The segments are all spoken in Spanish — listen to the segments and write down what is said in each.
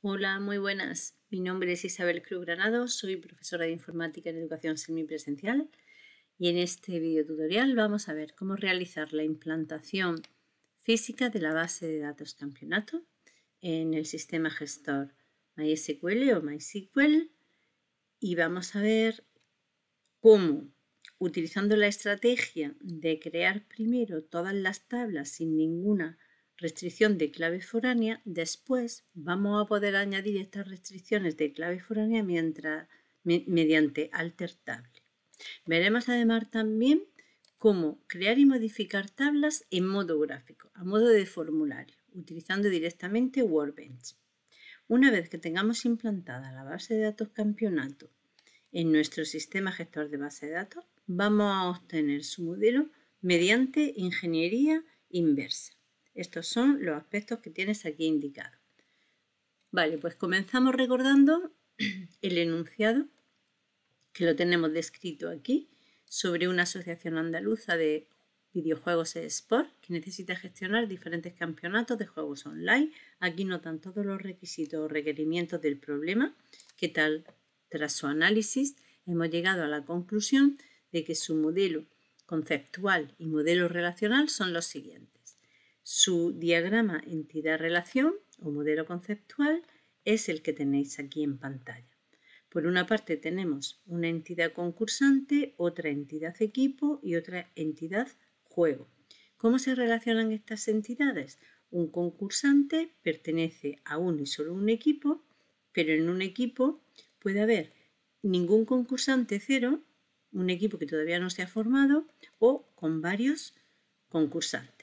Hola, muy buenas. Mi nombre es Isabel Cruz Granado, soy profesora de informática en educación semipresencial y en este video tutorial vamos a ver cómo realizar la implantación física de la base de datos campeonato en el sistema gestor MySQL o MySQL y vamos a ver cómo, utilizando la estrategia de crear primero todas las tablas sin ninguna restricción de clave foránea, después vamos a poder añadir estas restricciones de clave foránea mediante alter table. Veremos además también cómo crear y modificar tablas en modo gráfico, a modo de formulario, utilizando directamente Workbench. Una vez que tengamos implantada la base de datos campeonato en nuestro sistema gestor de base de datos, vamos a obtener su modelo mediante ingeniería inversa. Estos son los aspectos que tienes aquí indicados. Vale, pues comenzamos recordando el enunciado que lo tenemos descrito aquí sobre una asociación andaluza de videojuegos eSport que necesita gestionar diferentes campeonatos de juegos online. Aquí notan todos los requisitos o requerimientos del problema, que tal, tras su análisis, hemos llegado a la conclusión de que su modelo conceptual y modelo relacional son los siguientes. Su diagrama entidad-relación o modelo conceptual es el que tenéis aquí en pantalla. Por una parte tenemos una entidad concursante, otra entidad equipo y otra entidad juego. ¿Cómo se relacionan estas entidades? Un concursante pertenece a uno y solo un equipo, pero en un equipo puede haber ningún concursante cero, un equipo que todavía no se ha formado o con varios concursantes.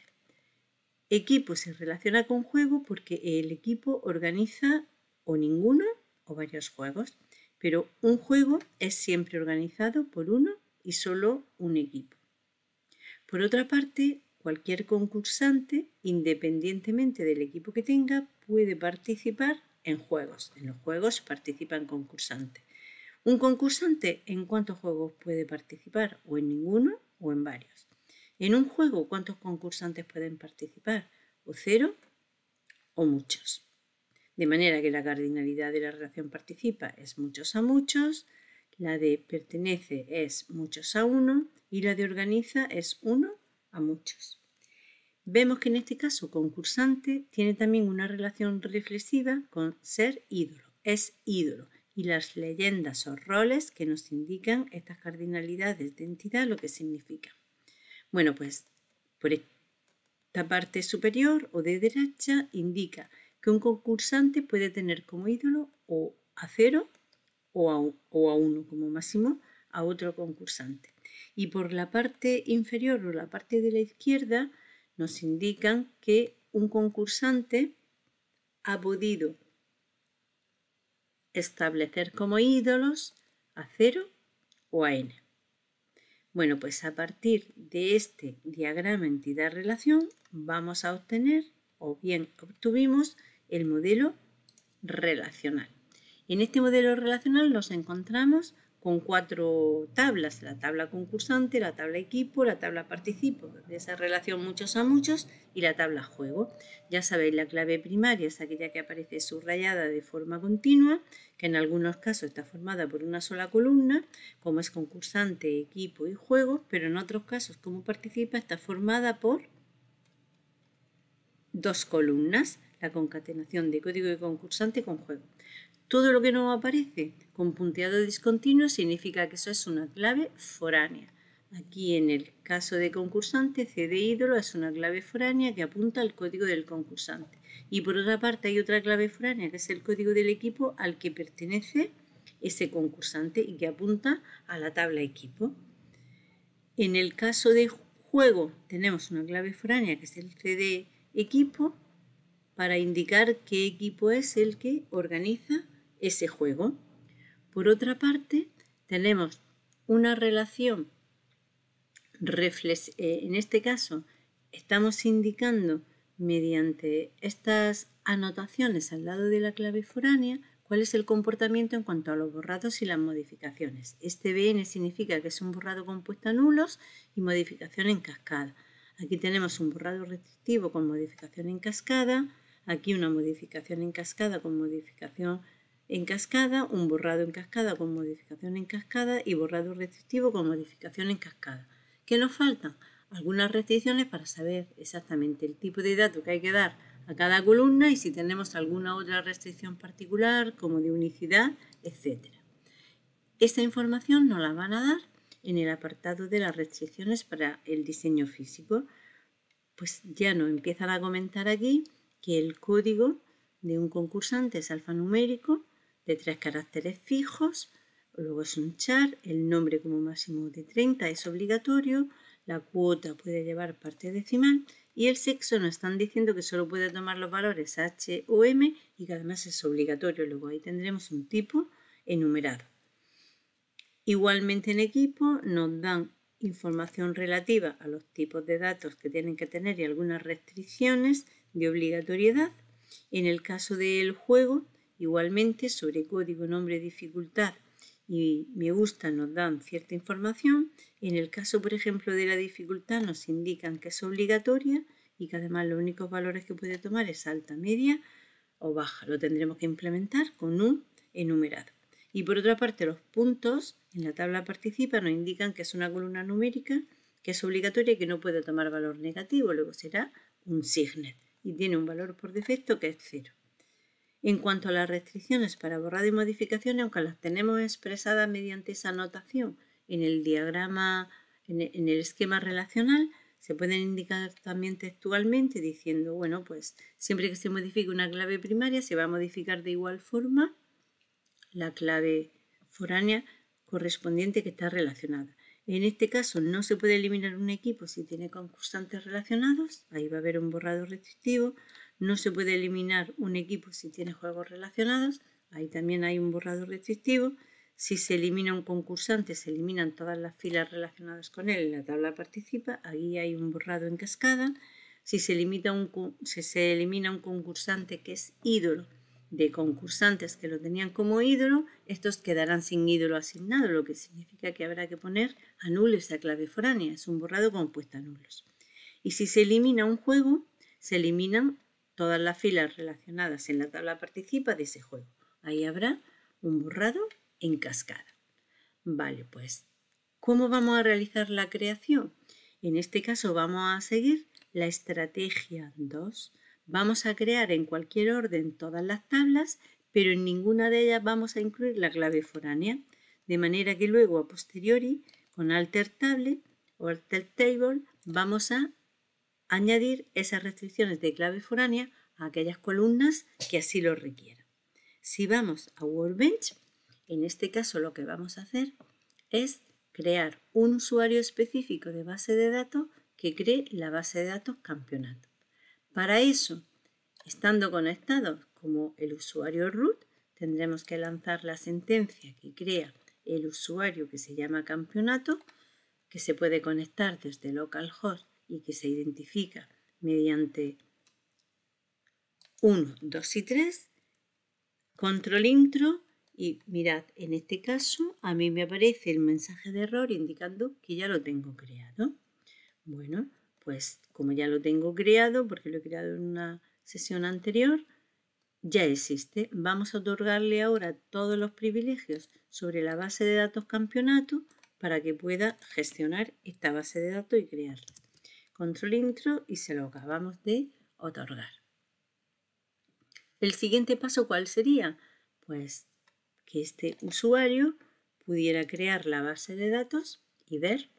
Equipo se relaciona con juego porque el equipo organiza o ninguno o varios juegos, pero un juego es siempre organizado por uno y solo un equipo. Por otra parte, cualquier concursante, independientemente del equipo que tenga, puede participar en juegos. En los juegos participan concursantes. Un concursante, ¿en cuántos juegos puede participar? O en ninguno o en varios. En un juego, ¿cuántos concursantes pueden participar? O cero o muchos. De manera que la cardinalidad de la relación participa es muchos a muchos, la de pertenece es muchos a uno y la de organiza es uno a muchos. Vemos que en este caso concursante tiene también una relación reflexiva con ser ídolo, es ídolo, y las leyendas o roles que nos indican estas cardinalidades de entidad lo que significan. Bueno, pues por esta parte superior o de derecha indica que un concursante puede tener como ídolo o a cero o a uno como máximo a otro concursante. Y por la parte inferior o la parte de la izquierda nos indican que un concursante ha podido establecer como ídolos a 0 o a n. Bueno, pues a partir de este diagrama entidad-relación vamos a obtener, o bien obtuvimos, el modelo relacional. En este modelo relacional nos encontramos con 4 tablas, la tabla concursante, la tabla equipo, la tabla participo, de esa relación muchos a muchos, y la tabla juego. Ya sabéis, la clave primaria es aquella que aparece subrayada de forma continua, que en algunos casos está formada por una sola columna, como es concursante, equipo y juego, pero en otros casos, como participa, está formada por 2 columnas, la concatenación de código de concursante con juego. Todo lo que no aparece con punteado discontinuo significa que eso es una clave foránea. Aquí en el caso de concursante, C de ídolo es una clave foránea que apunta al código del concursante. Y por otra parte hay otra clave foránea que es el código del equipo al que pertenece ese concursante y que apunta a la tabla equipo. En el caso de juego tenemos una clave foránea que es el C de equipo para indicar qué equipo es el que organiza ese juego. Por otra parte, tenemos una relación en este caso estamos indicando mediante estas anotaciones al lado de la clave foránea cuál es el comportamiento en cuanto a los borrados y las modificaciones. Este BN significa que es un borrado compuesto a nulos y modificación en cascada. Aquí tenemos un borrado restrictivo con modificación en cascada. aquí una modificación en cascada con modificación en cascada, un borrado en cascada con modificación en cascada y borrado restrictivo con modificación en cascada. ¿Qué nos faltan? Algunas restricciones para saber exactamente el tipo de dato que hay que dar a cada columna y si tenemos alguna otra restricción particular como de unicidad, etc. Esta información nos la van a dar en el apartado de las restricciones para el diseño físico. Pues ya nos empiezan a comentar aquí que el código de un concursante es alfanumérico de 3 caracteres fijos, luego es un char, el nombre como máximo de 30 es obligatorio, la cuota puede llevar parte decimal y el sexo nos están diciendo que solo puede tomar los valores H o M y que además es obligatorio. Luego ahí tendremos un tipo enumerado. Igualmente en equipo nos dan información relativa a los tipos de datos que tienen que tener y algunas restricciones de obligatoriedad. En el caso del juego, igualmente sobre código, nombre, dificultad y me gusta nos dan cierta información. En el caso, por ejemplo, de la dificultad nos indican que es obligatoria y que además los únicos valores que puede tomar es alta, media o baja. Lo tendremos que implementar con un enumerado. Y por otra parte, los puntos en la tabla participa nos indican que es una columna numérica que es obligatoria y que no puede tomar valor negativo, luego será un signet y tiene un valor por defecto que es 0. En cuanto a las restricciones para borrado y modificaciones, aunque las tenemos expresadas mediante esa notación en el diagrama, en el esquema relacional, se pueden indicar también textualmente diciendo, bueno, pues siempre que se modifique una clave primaria se va a modificar de igual forma la clave foránea correspondiente que está relacionada. En este caso no se puede eliminar un equipo si tiene concursantes relacionados, ahí va a haber un borrado restrictivo. No se puede eliminar un equipo si tiene juegos relacionados, ahí también hay un borrado restrictivo. Si se elimina un concursante, se eliminan todas las filas relacionadas con él en la tabla participa, ahí hay un borrado en cascada. Si se elimina un concursante que es ídolo de concursantes que lo tenían como ídolo, estos quedarán sin ídolo asignado, lo que significa que habrá que poner a nulo esa clave foránea, es un borrado compuesto a nulos. Y si se elimina un juego, se eliminan todas las filas relacionadas en la tabla participa de ese juego. Ahí habrá un borrado en cascada. Vale, pues, ¿cómo vamos a realizar la creación? En este caso vamos a seguir la estrategia 2. Vamos a crear en cualquier orden todas las tablas, pero en ninguna de ellas vamos a incluir la clave foránea, de manera que luego a posteriori con alter table o alter table vamos a añadir esas restricciones de clave foránea a aquellas columnas que así lo requieran. Si vamos a Workbench, en este caso lo que vamos a hacer es crear un usuario específico de base de datos que cree la base de datos campeonato. Para eso, estando conectados como el usuario root, tendremos que lanzar la sentencia que crea el usuario que se llama campeonato, que se puede conectar desde localhost y que se identifica mediante 1, 2 y 3, control intro y mirad, en este caso a mí me aparece el mensaje de error indicando que ya lo tengo creado. Bueno, pues como ya lo tengo creado, porque lo he creado en una sesión anterior, ya existe. Vamos a otorgarle ahora todos los privilegios sobre la base de datos campeonato para que pueda gestionar esta base de datos y crearla. Control intro y se lo acabamos de otorgar. El siguiente paso, ¿cuál sería? Pues que este usuario pudiera crear la base de datos y ver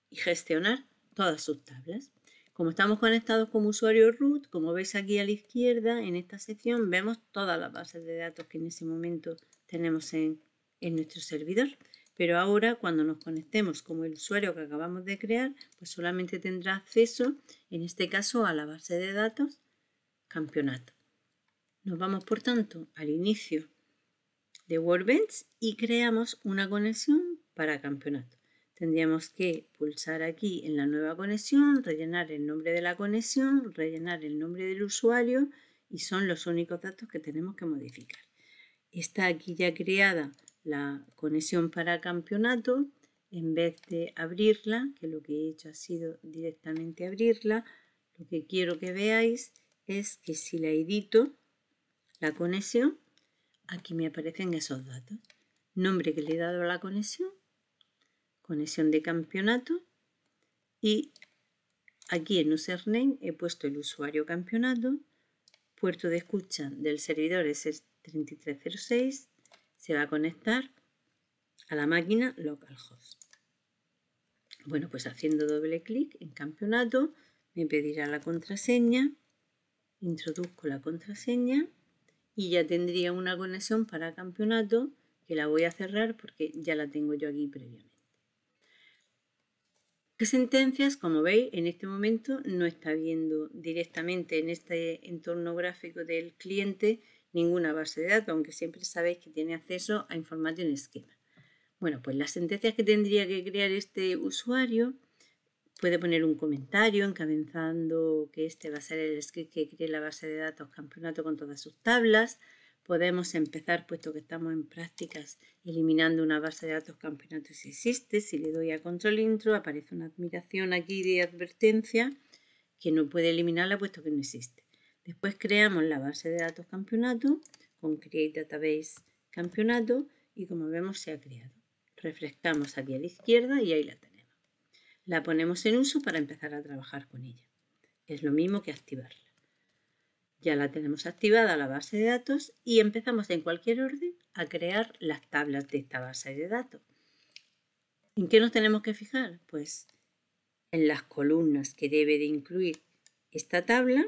y gestionar todas sus tablas. Como estamos conectados como usuario root, como veis aquí a la izquierda, en esta sección vemos todas las bases de datos que en ese momento tenemos en nuestro servidor. Pero ahora, cuando nos conectemos como el usuario que acabamos de crear, pues solamente tendrá acceso, en este caso, a la base de datos campeonato. Nos vamos, por tanto, al inicio de Workbench y creamos una conexión para campeonato. Tendríamos que pulsar aquí en la nueva conexión, rellenar el nombre de la conexión, rellenar el nombre del usuario y son los únicos datos que tenemos que modificar. Está aquí ya creada la conexión para campeonato. En vez de abrirla, que lo que he hecho ha sido directamente abrirla, lo que quiero que veáis es que si la edito, la conexión, aquí me aparecen esos datos. Nombre que le he dado a la conexión de campeonato, y aquí en username he puesto el usuario campeonato, puerto de escucha del servidor es el 3306, se va a conectar a la máquina localhost. Bueno, pues haciendo doble clic en campeonato me pedirá la contraseña, introduzco la contraseña y ya tendría una conexión para campeonato, que la voy a cerrar porque ya la tengo yo aquí previamente. ¿Qué sentencias? Como veis, en este momento no está viendo directamente en este entorno gráfico del cliente ninguna base de datos, aunque siempre sabéis que tiene acceso a información esquema. Bueno, pues las sentencias que tendría que crear este usuario, puede poner un comentario encabezando que este va a ser el script que cree la base de datos campeonato con todas sus tablas. Podemos empezar, puesto que estamos en prácticas, eliminando una base de datos campeonato si existe. Si le doy a control intro, aparece una admiración aquí de advertencia que no puede eliminarla puesto que no existe. Después creamos la base de datos campeonato con create database campeonato y como vemos se ha creado. Refrescamos aquí a la izquierda y ahí la tenemos. La ponemos en uso para empezar a trabajar con ella. Es lo mismo que activarla. Ya la tenemos activada la base de datos y empezamos en cualquier orden a crear las tablas de esta base de datos. ¿En qué nos tenemos que fijar? Pues en las columnas que debe de incluir esta tabla,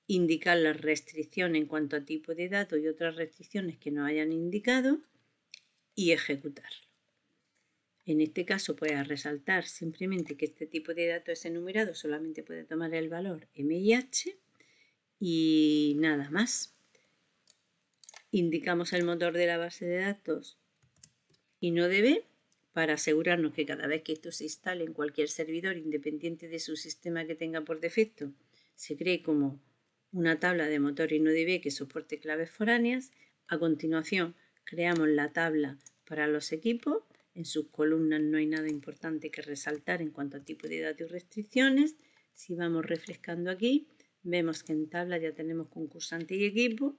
indicar la restricción en cuanto a tipo de datos y otras restricciones que nos hayan indicado y ejecutarlo. En este caso, pues a resaltar simplemente que este tipo de datos es enumerado, solamente puede tomar el valor MIH y nada más. Indicamos el motor de la base de datos InnoDB para asegurarnos que cada vez que esto se instale en cualquier servidor, independiente de su sistema que tenga por defecto, se cree como una tabla de motor InnoDB que soporte claves foráneas. A continuación, creamos la tabla para los equipos. En sus columnas no hay nada importante que resaltar en cuanto a tipo de datos y restricciones. Si vamos refrescando aquí, vemos que en tabla ya tenemos concursante y equipo.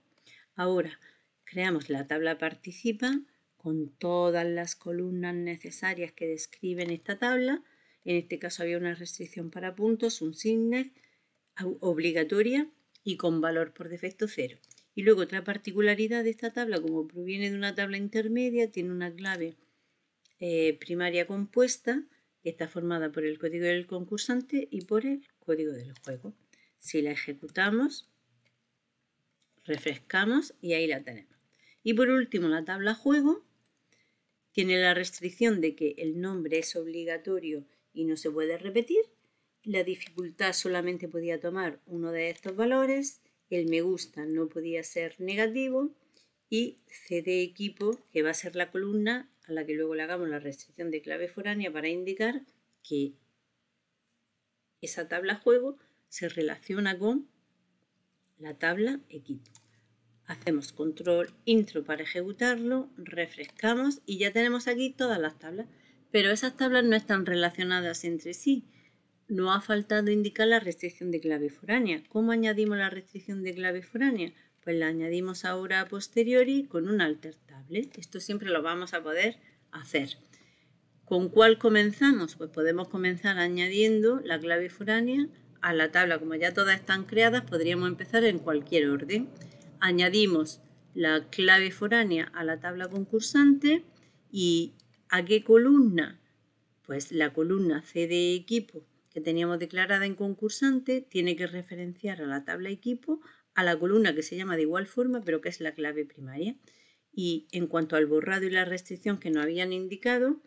Ahora creamos la tabla participa con todas las columnas necesarias que describen esta tabla. En este caso había una restricción para puntos, un signet, obligatoria y con valor por defecto 0. Y luego otra particularidad de esta tabla, como proviene de una tabla intermedia, tiene una clave primaria compuesta que está formada por el código del concursante y por el código del juego. Si la ejecutamos, refrescamos y ahí la tenemos. Y por último, la tabla juego tiene la restricción de que el nombre es obligatorio y no se puede repetir. La dificultad solamente podía tomar uno de estos valores. El me gusta no podía ser negativo. Y CD equipo, que va a ser la columna a la que luego le hagamos la restricción de clave foránea para indicar que esa tabla juego se relaciona con la tabla equipo. Hacemos control intro para ejecutarlo, refrescamos y ya tenemos aquí todas las tablas. Pero esas tablas no están relacionadas entre sí. Nos ha faltado indicar la restricción de clave foránea. ¿Cómo añadimos la restricción de clave foránea? Pues la añadimos ahora a posteriori con un alter table. Esto siempre lo vamos a poder hacer. ¿Con cuál comenzamos? Pues podemos comenzar añadiendo la clave foránea a la tabla. Como ya todas están creadas, podríamos empezar en cualquier orden. Añadimos la clave foránea a la tabla concursante y ¿a qué columna? Pues la columna C de equipo que teníamos declarada en concursante tiene que referenciar a la tabla equipo, a la columna que se llama de igual forma, pero que es la clave primaria. Y en cuanto al borrado y la restricción que nos habían indicado,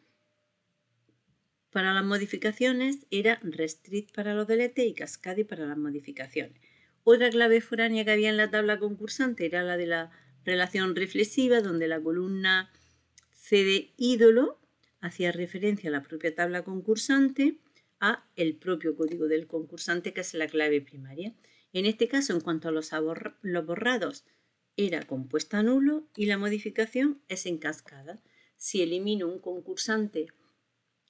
para las modificaciones era restrict para los deletes y cascade para las modificaciones. Otra clave foránea que había en la tabla concursante era la de la relación reflexiva, donde la columna C de ídolo hacía referencia a la propia tabla concursante, a el propio código del concursante, que es la clave primaria. En este caso, en cuanto a los borrados, era compuesta nulo y la modificación es en cascada. Si elimino un concursante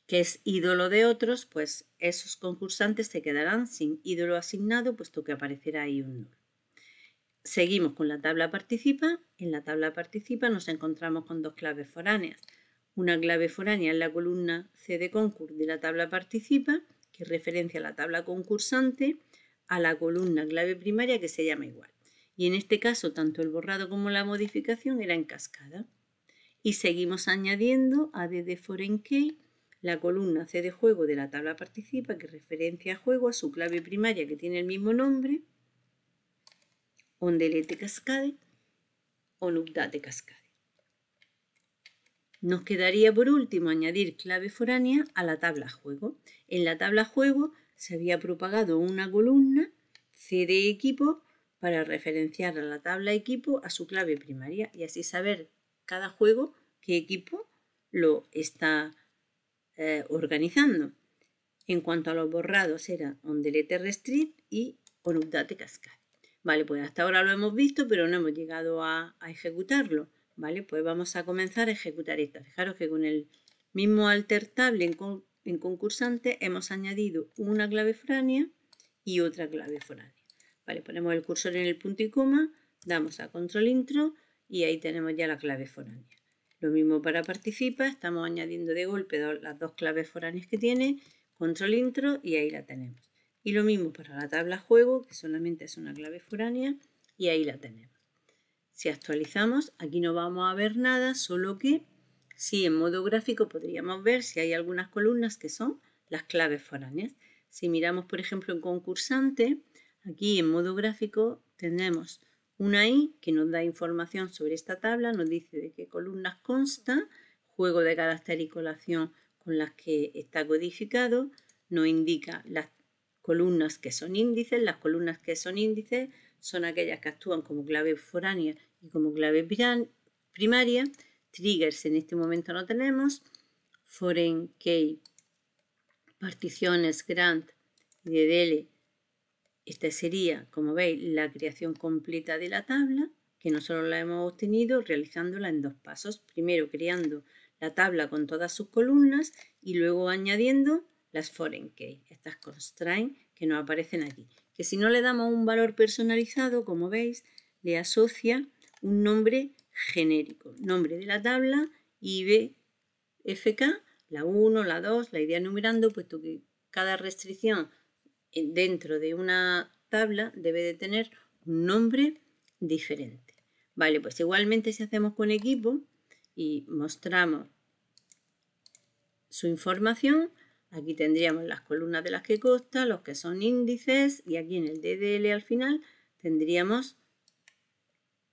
que es ídolo de otros, pues esos concursantes se quedarán sin ídolo asignado, puesto que aparecerá ahí un nulo. Seguimos con la tabla participa. En la tabla participa nos encontramos con dos claves foráneas. Una clave foránea en la columna C de concurs de la tabla participa, que referencia a la tabla concursante, a la columna clave primaria que se llama igual. Y en este caso, tanto el borrado como la modificación era en cascada. Y seguimos añadiendo a D de foreign key la columna C de juego de la tabla participa, que referencia a juego, a su clave primaria que tiene el mismo nombre, onDelete cascade o NumDate cascade. Nos quedaría por último añadir clave foránea a la tabla juego. En la tabla juego se había propagado una columna C de equipo para referenciar a la tabla equipo a su clave primaria y así saber cada juego qué equipo lo está organizando. En cuanto a los borrados era onDelete restrict y onUpdate cascade. Vale, pues hasta ahora lo hemos visto, pero no hemos llegado a ejecutarlo. Vale, pues vamos a comenzar a ejecutar esta. Fijaros que con el mismo alter table en concursante hemos añadido una clave foránea y otra clave foránea. Vale, ponemos el cursor en el punto y coma, damos a control intro y ahí tenemos ya la clave foránea. Lo mismo para participa, estamos añadiendo de golpe las dos claves foráneas que tiene, control intro y ahí la tenemos. Y lo mismo para la tabla juego, que solamente es una clave foránea y ahí la tenemos. Si actualizamos, aquí no vamos a ver nada, solo que sí en modo gráfico podríamos ver si hay algunas columnas que son las claves foráneas. Si miramos, por ejemplo, en concursante, aquí en modo gráfico tenemos una I que nos da información sobre esta tabla, nos dice de qué columnas consta, juego de carácter y colación con las que está codificado, nos indica las columnas que son índices. Las columnas que son índices son aquellas que actúan como clave foránea y como clave primaria. Triggers en este momento no tenemos. Foreign key, particiones, grant y DDL. Esta sería, como veis, la creación completa de la tabla, que nosotros la hemos obtenido realizándola en dos pasos. Primero creando la tabla con todas sus columnas y luego añadiendo las foreign key, estas constraints que nos aparecen aquí. Que si no le damos un valor personalizado, como veis, le asocia un nombre genérico, nombre de la tabla, IBFK, la 1, la 2, la idea numerando, puesto que cada restricción dentro de una tabla debe de tener un nombre diferente. Vale, pues igualmente si hacemos con equipo y mostramos su información, aquí tendríamos las columnas de las que consta, los que son índices y aquí en el DDL al final tendríamos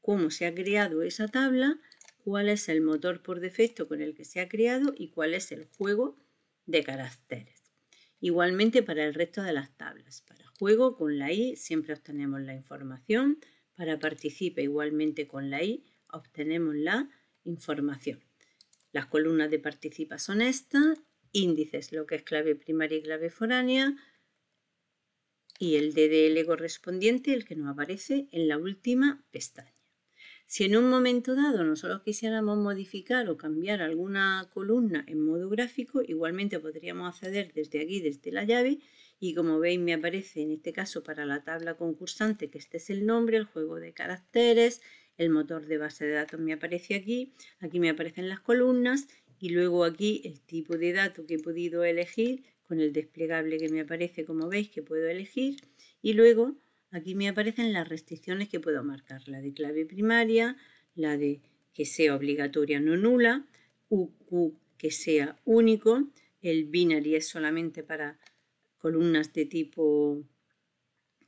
cómo se ha creado esa tabla, cuál es el motor por defecto con el que se ha creado y cuál es el juego de caracteres. Igualmente para el resto de las tablas. Para juego con la I siempre obtenemos la información. Para participa igualmente con la I obtenemos la información. Las columnas de participa son estas, índices lo que es clave primaria y clave foránea y el DDL correspondiente el que nos aparece en la última pestaña. Si en un momento dado nosotros quisiéramos modificar o cambiar alguna columna en modo gráfico, igualmente podríamos acceder desde aquí, desde la llave, y como veis me aparece en este caso para la tabla concursante que este es el nombre, el juego de caracteres, el motor de base de datos me aparece aquí me aparecen las columnas y luego aquí el tipo de dato que he podido elegir con el desplegable que me aparece, como veis que puedo elegir, y luego aquí me aparecen las restricciones que puedo marcar, la de clave primaria, la de que sea obligatoria no nula, UQ que sea único, el binary es solamente para columnas de tipo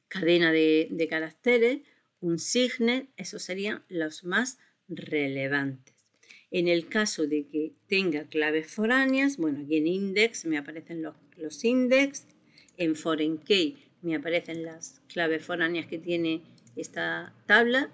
cadena de caracteres, un signet, esos serían los más relevantes. En el caso de que tenga claves foráneas, bueno, aquí en index me aparecen los index, en foreign key me aparecen las claves foráneas que tiene esta tabla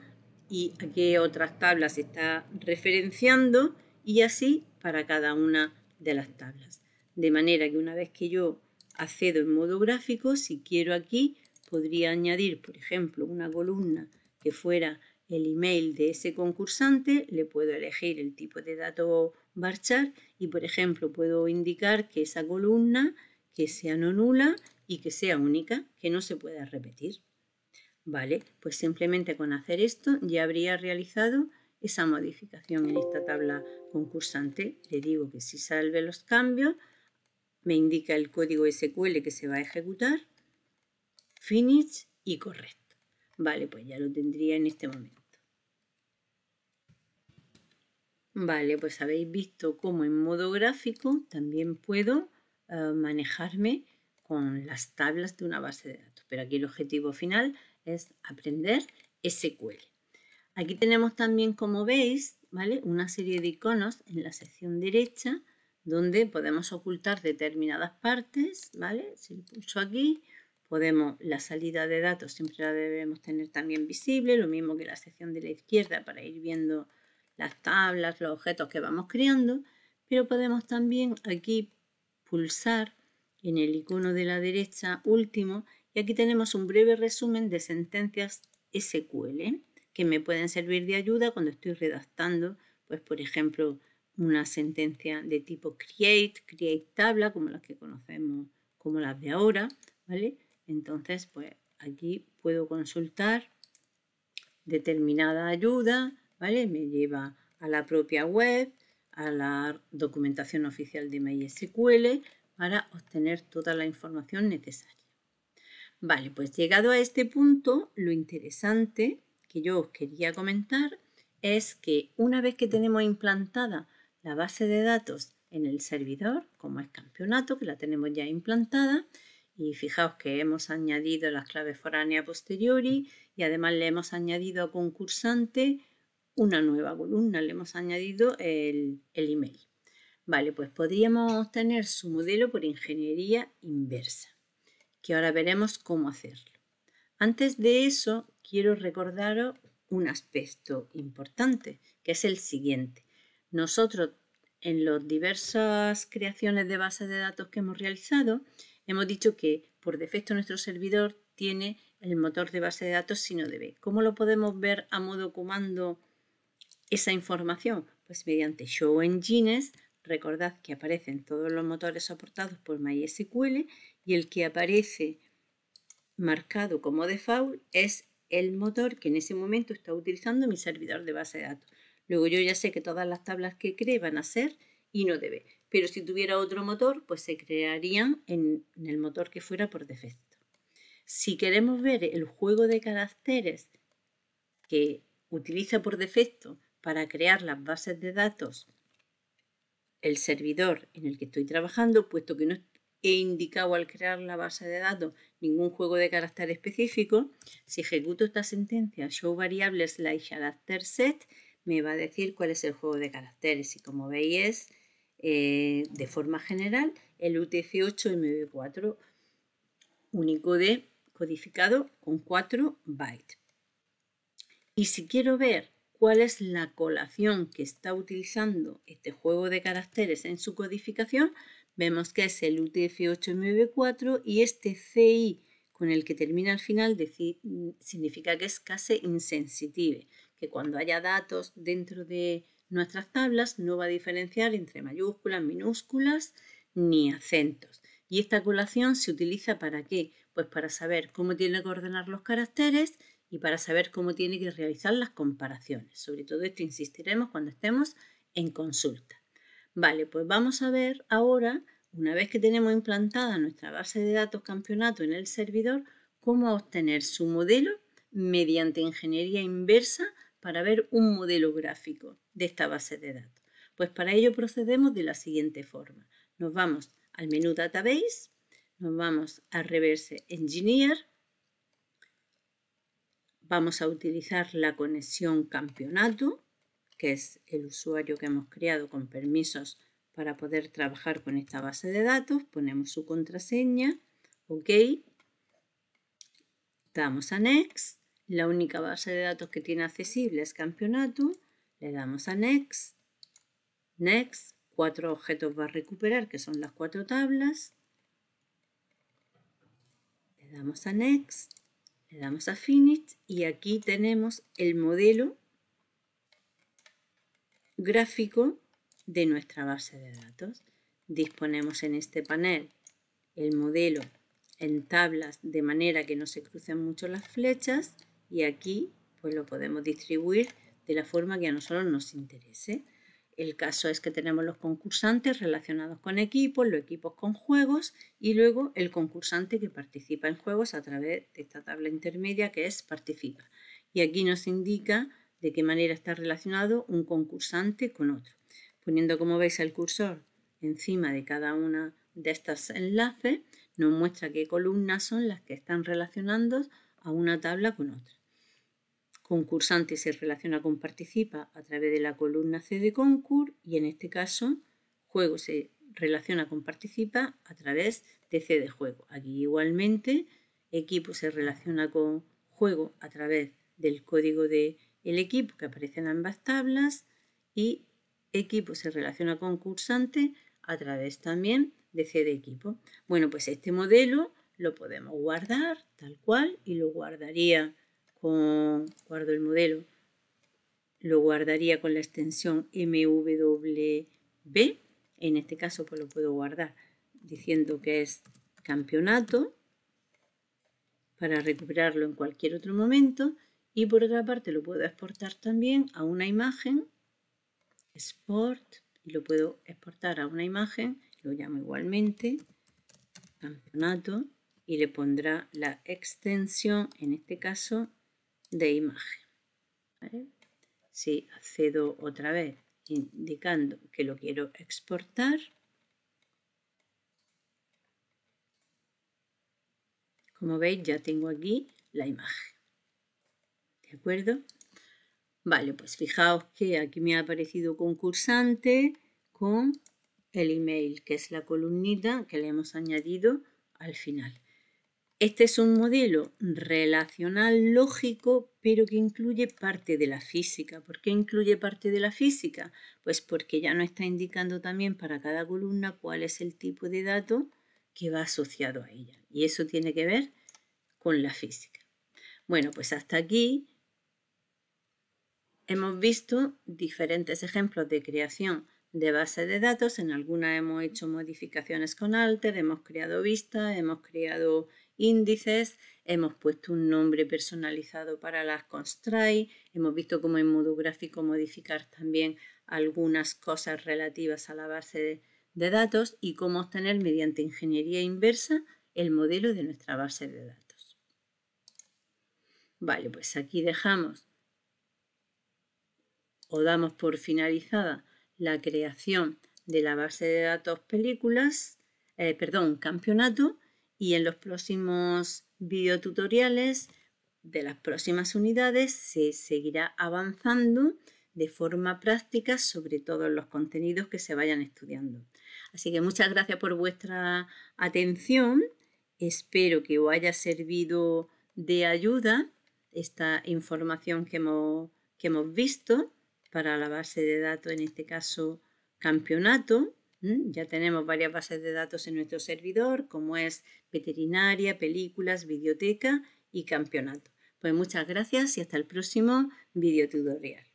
y a qué otras tablas se está referenciando y así para cada una de las tablas. De manera que una vez que yo accedo en modo gráfico, si quiero aquí, podría añadir, por ejemplo, una columna que fuera el email de ese concursante, le puedo elegir el tipo de dato varchar y, por ejemplo, puedo indicar que esa columna que sea no nula y que sea única, que no se pueda repetir. Vale, pues simplemente con hacer esto ya habría realizado esa modificación en esta tabla concursante. Le digo que si salve los cambios, me indica el código SQL que se va a ejecutar, finish y correcto. Vale, pues ya lo tendría en este momento. Vale, pues habéis visto cómo en modo gráfico también puedo manejarme con las tablas de una base de datos. Pero aquí el objetivo final es aprender SQL. Aquí tenemos también, como veis, ¿vale?, una serie de iconos en la sección derecha donde podemos ocultar determinadas partes, ¿vale? Si lo pulso aquí, la salida de datos siempre la debemos tener también visible, lo mismo que la sección de la izquierda para ir viendo las tablas, los objetos que vamos creando, pero podemos también aquí pulsar en el icono de la derecha último y aquí tenemos un breve resumen de sentencias SQL que me pueden servir de ayuda cuando estoy redactando, pues por ejemplo, una sentencia de tipo create tabla, como las que conocemos como las de ahora, ¿vale? Entonces, pues aquí puedo consultar determinada ayuda, ¿vale? Me lleva a la propia web, a la documentación oficial de MySQL para obtener toda la información necesaria. Vale, pues llegado a este punto, lo interesante que yo os quería comentar es que una vez que tenemos implantada la base de datos en el servidor, como es campeonato, que la tenemos ya implantada, y fijaos que hemos añadido las claves foráneas a posteriori y además le hemos añadido a concursante una nueva columna, le hemos añadido el email. Vale, pues podríamos obtener su modelo por ingeniería inversa, que ahora veremos cómo hacerlo. Antes de eso, quiero recordaros un aspecto importante, que es el siguiente. Nosotros, en las diversas creaciones de bases de datos que hemos realizado, hemos dicho que por defecto nuestro servidor tiene el motor de base de datos SinoDB. ¿Cómo lo podemos ver a modo comando esa información? Pues mediante Show Engines. Recordad que aparecen todos los motores soportados por MySQL y el que aparece marcado como default es el motor que en ese momento está utilizando mi servidor de base de datos. Luego yo ya sé que todas las tablas que cree van a ser InnoDB, pero si tuviera otro motor, pues se crearían en el motor que fuera por defecto. Si queremos ver el juego de caracteres que utiliza por defecto para crear las bases de datos el servidor en el que estoy trabajando, puesto que no he indicado al crear la base de datos ningún juego de carácter específico, si ejecuto esta sentencia show variables like character set, me va a decir cuál es el juego de caracteres y como veis es de forma general el UTF-8 Unicode codificado con 4 bytes. Y si quiero ver cuál es la colación que está utilizando este juego de caracteres en su codificación, vemos que es el UTF-8 y este CI con el que termina al final significa que es case insensitive, que cuando haya datos dentro de nuestras tablas no va a diferenciar entre mayúsculas, minúsculas ni acentos. ¿Y esta colación se utiliza para qué? Pues para saber cómo tiene que ordenar los caracteres y para saber cómo tiene que realizar las comparaciones. Sobre todo esto insistiremos cuando estemos en consulta. Vale, pues vamos a ver ahora, una vez que tenemos implantada nuestra base de datos campeonato en el servidor, cómo obtener su modelo mediante ingeniería inversa para ver un modelo gráfico de esta base de datos. Pues para ello procedemos de la siguiente forma. Nos vamos al menú Database, nos vamos a Reverse Engineer, vamos a utilizar la conexión campeonato, que es el usuario que hemos creado con permisos para poder trabajar con esta base de datos. Ponemos su contraseña, OK, damos a Next. La única base de datos que tiene accesible es campeonato. Le damos a Next. Next, 4 objetos va a recuperar, que son las 4 tablas. Le damos a Next. Le damos a Finish y aquí tenemos el modelo gráfico de nuestra base de datos. Disponemos en este panel el modelo en tablas de manera que no se crucen mucho las flechas y aquí pues lo podemos distribuir de la forma que a nosotros nos interese. El caso es que tenemos los concursantes relacionados con equipos, los equipos con juegos y luego el concursante que participa en juegos a través de esta tabla intermedia que es participa. Y aquí nos indica de qué manera está relacionado un concursante con otro. Poniendo, como veis, el cursor encima de cada una de estos enlaces, nos muestra qué columnas son las que están relacionando a una tabla con otra. Concursante se relaciona con participa a través de la columna C de concur y en este caso juego se relaciona con participa a través de C de juego. Aquí igualmente equipo se relaciona con juego a través del código del equipo que aparece en ambas tablas y equipo se relaciona con concursante a través también de C de equipo. Bueno, pues este modelo lo podemos guardar tal cual y lo guardaría guardo el modelo, lo guardaría con la extensión MWB. En este caso pues lo puedo guardar diciendo que es campeonato para recuperarlo en cualquier otro momento y por otra parte lo puedo exportar también a una imagen, export, y lo puedo exportar a una imagen, lo llamo igualmente campeonato y le pondrá la extensión, en este caso, de imagen. ¿Vale? Si accedo otra vez indicando que lo quiero exportar, como veis ya tengo aquí la imagen. ¿De acuerdo? Vale, pues fijaos que aquí me ha aparecido concursante con el email, que es la columnita que le hemos añadido al final. Este es un modelo relacional lógico, pero que incluye parte de la física. ¿Por qué incluye parte de la física? Pues porque ya nos está indicando también para cada columna cuál es el tipo de dato que va asociado a ella. Y eso tiene que ver con la física. Bueno, pues hasta aquí hemos visto diferentes ejemplos de creación de bases de datos. En algunas hemos hecho modificaciones con alter, hemos creado vistas, hemos creado índices, hemos puesto un nombre personalizado para las constraints, hemos visto cómo en modo gráfico modificar también algunas cosas relativas a la base de datos y cómo obtener mediante ingeniería inversa el modelo de nuestra base de datos. Vale, pues aquí dejamos o damos por finalizada la creación de la base de datos campeonato, y en los próximos videotutoriales de las próximas unidades se seguirá avanzando de forma práctica sobre todos los contenidos que se vayan estudiando. Así que muchas gracias por vuestra atención. Espero que os haya servido de ayuda esta información que hemos visto para la base de datos, en este caso campeonato. Ya tenemos varias bases de datos en nuestro servidor, como es veterinaria, películas, biblioteca y campeonato. Pues muchas gracias y hasta el próximo videotutorial.